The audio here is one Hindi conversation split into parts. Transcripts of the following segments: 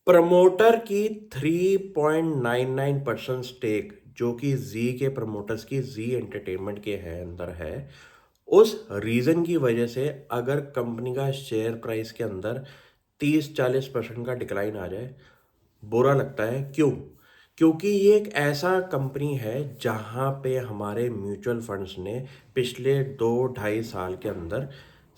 प्रमोटर की 3.99% स्टेक जो कि जी के प्रमोटर्स की जी एंटरटेनमेंट के है अंदर है। उस रीज़न की वजह से अगर कंपनी का शेयर प्राइस के अंदर 30-40% का डिक्लाइन आ जाए, बुरा लगता है। क्यों? क्योंकि ये एक ऐसा कंपनी है जहाँ पे हमारे म्यूचुअल फंड्स ने पिछले 2-2.5 साल के अंदर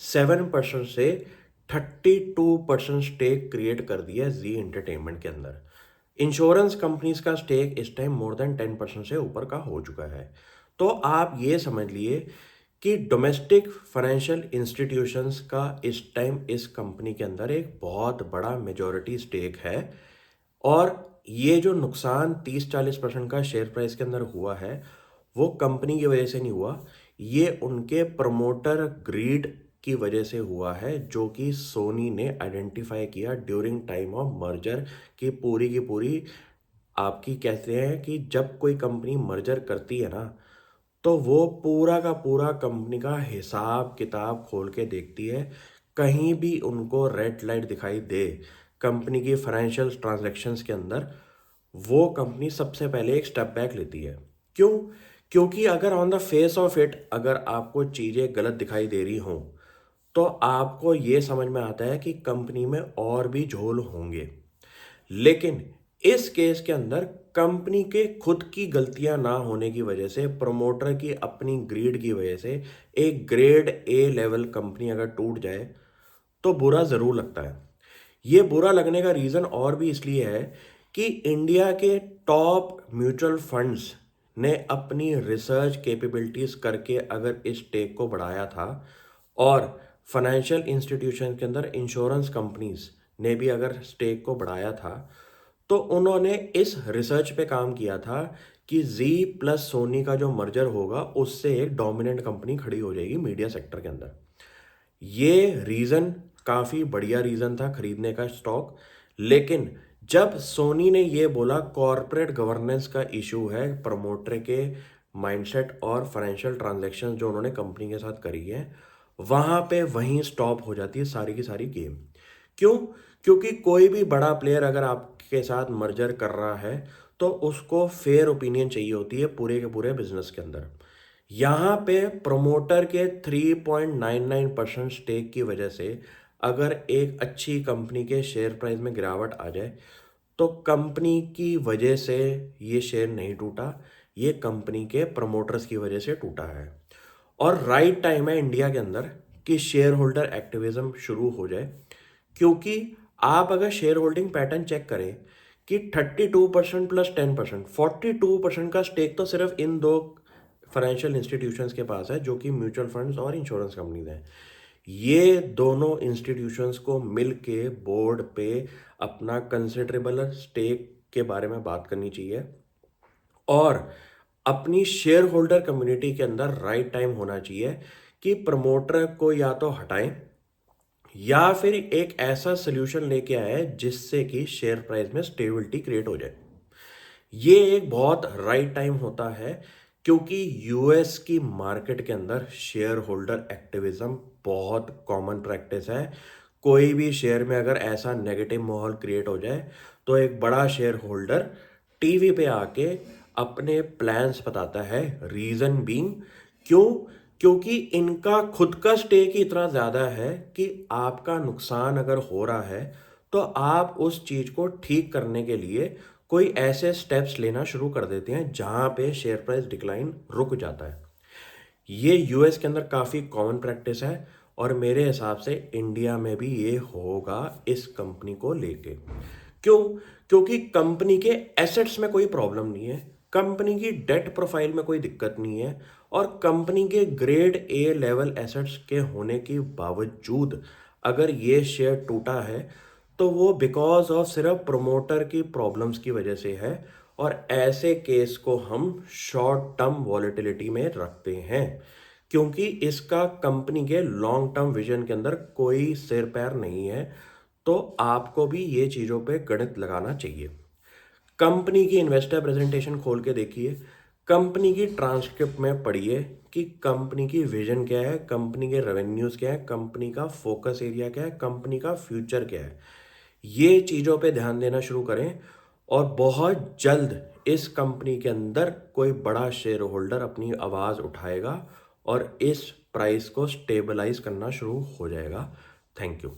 7% से 32% स्टेक क्रिएट कर दिया है जी एंटरटेनमेंट के अंदर। इंश्योरेंस कंपनीज का स्टेक इस टाइम मोर देन 10% से ऊपर का हो चुका है। तो आप ये समझ लिए कि डोमेस्टिक फाइनेंशियल इंस्टीट्यूशंस का इस टाइम इस कंपनी के अंदर एक बहुत बड़ा मेजॉरिटी स्टेक है। और ये जो नुकसान 30-40% का शेयर प्राइस के अंदर हुआ है, वो कंपनी की वजह से नहीं हुआ, ये उनके प्रमोटर ग्रीड की वजह से हुआ है, जो कि सोनी ने आइडेंटिफाई किया ड्यूरिंग टाइम ऑफ मर्जर। की पूरी आपकी कहते हैं कि जब कोई कंपनी मर्जर करती है ना, तो वो पूरा का पूरा कंपनी का हिसाब किताब खोल के देखती है। कहीं भी उनको रेड लाइट दिखाई दे कंपनी की फाइनेंशियल ट्रांजैक्शंस के अंदर, वो कंपनी सबसे पहले एक स्टेप बैक लेती है। क्यों? क्योंकि अगर on the face of it अगर आपको चीज़ें गलत दिखाई दे रही हों, तो आपको ये समझ में आता है कि कंपनी में और भी झोल होंगे। लेकिन इस केस के अंदर कंपनी के खुद की गलतियां ना होने की वजह से, प्रमोटर की अपनी ग्रीड की वजह से एक ग्रेड ए लेवल कंपनी अगर टूट जाए तो बुरा ज़रूर लगता है। ये बुरा लगने का रीज़न और भी इसलिए है कि इंडिया के टॉप म्यूचुअल फंड्स ने अपनी रिसर्च कैपेबिलिटीज़ करके अगर इस टेक को बढ़ाया था, और फाइनेंशियल इंस्टीट्यूशन के अंदर इंश्योरेंस कंपनीज ने भी अगर स्टेक को बढ़ाया था, तो उन्होंने इस रिसर्च पे काम किया था कि जी प्लस सोनी का जो मर्जर होगा उससे एक डोमिनेंट कंपनी खड़ी हो जाएगी मीडिया सेक्टर के अंदर। ये रीज़न काफ़ी बढ़िया रीज़न था खरीदने का स्टॉक। लेकिन जब सोनी ने ये बोला कॉरपोरेट गवर्नेंस का इशू है, प्रमोटर के माइंडसेट और फाइनेंशियल ट्रांजैक्शन जो उन्होंने कंपनी के साथ करी है, वहाँ पे वहीं स्टॉप हो जाती है सारी की सारी गेम। क्यों? क्योंकि कोई भी बड़ा प्लेयर अगर आपके साथ मर्जर कर रहा है, तो उसको फेयर ओपिनियन चाहिए होती है पूरे के पूरे बिजनेस के अंदर। यहाँ पे प्रमोटर के 3.99% स्टेक की वजह से अगर एक अच्छी कंपनी के शेयर प्राइस में गिरावट आ जाए, तो कंपनी की वजह से ये शेयर नहीं टूटा, ये कंपनी के प्रमोटर्स की वजह से टूटा है। और राइट टाइम है इंडिया के अंदर कि शेयर होल्डर एक्टिविज्म शुरू हो जाए। क्योंकि आप अगर शेयर होल्डिंग पैटर्न चेक करें कि 32% प्लस 10%, 42% का स्टेक तो सिर्फ इन दो फाइनेंशियल इंस्टीट्यूशंस के पास है, जो कि म्यूचुअल फंड्स और इंश्योरेंस कंपनीज हैं। ये दोनों इंस्टीट्यूशंस को मिल के बोर्ड पे अपना कंसिडरेबल स्टेक के बारे में बात करनी चाहिए, और अपनी शेयर होल्डर कम्युनिटी के अंदर राइट टाइम होना चाहिए कि प्रमोटर को या तो हटाएं या फिर एक ऐसा सोल्यूशन लेके आए जिससे कि शेयर प्राइस में स्टेबिलिटी क्रिएट हो जाए। ये एक बहुत राइट टाइम होता है, क्योंकि यूएस की मार्केट के अंदर शेयर होल्डर एक्टिविज्म बहुत कॉमन प्रैक्टिस है। कोई भी शेयर में अगर ऐसा नेगेटिव माहौल क्रिएट हो जाए, तो एक बड़ा शेयर होल्डर टीवी पे आके अपने प्लान्स बताता है। रीजन बीइंग, क्यों? क्योंकि इनका खुद का स्टेक ही इतना ज़्यादा है कि आपका नुकसान अगर हो रहा है, तो आप उस चीज़ को ठीक करने के लिए कोई ऐसे स्टेप्स लेना शुरू कर देते हैं जहां पे शेयर प्राइस डिक्लाइन रुक जाता है। ये यूएस के अंदर काफ़ी कॉमन प्रैक्टिस है, और मेरे हिसाब से इंडिया में भी ये होगा इस कंपनी को लेके। क्यों? क्योंकि कंपनी के एसेट्स में कोई प्रॉब्लम नहीं है, कंपनी की डेट प्रोफाइल में कोई दिक्कत नहीं है, और कंपनी के ग्रेड ए लेवल एसेट्स के होने के बावजूद अगर ये शेयर टूटा है, तो वो बिकॉज ऑफ सिर्फ प्रोमोटर की प्रॉब्लम्स की वजह से है। और ऐसे केस को हम शॉर्ट टर्म वॉलेटिलिटी में रखते हैं, क्योंकि इसका कंपनी के लॉन्ग टर्म विजन के अंदर कोई सिर पैर नहीं है। तो आपको भी ये चीज़ों पे गणित लगाना चाहिए। कंपनी की इन्वेस्टर प्रेजेंटेशन खोल के देखिए, कंपनी की ट्रांसक्रिप्ट में पढ़िए कि कंपनी की विजन क्या है, कंपनी के रेवेन्यूज़ क्या है, कंपनी का फोकस एरिया क्या है, कंपनी का फ्यूचर क्या है। ये चीज़ों पे ध्यान देना शुरू करें और बहुत जल्द इस कंपनी के अंदर कोई बड़ा शेयर होल्डर अपनी आवाज़ उठाएगा और इस प्राइस को स्टेबलाइज करना शुरू हो जाएगा। Thank you.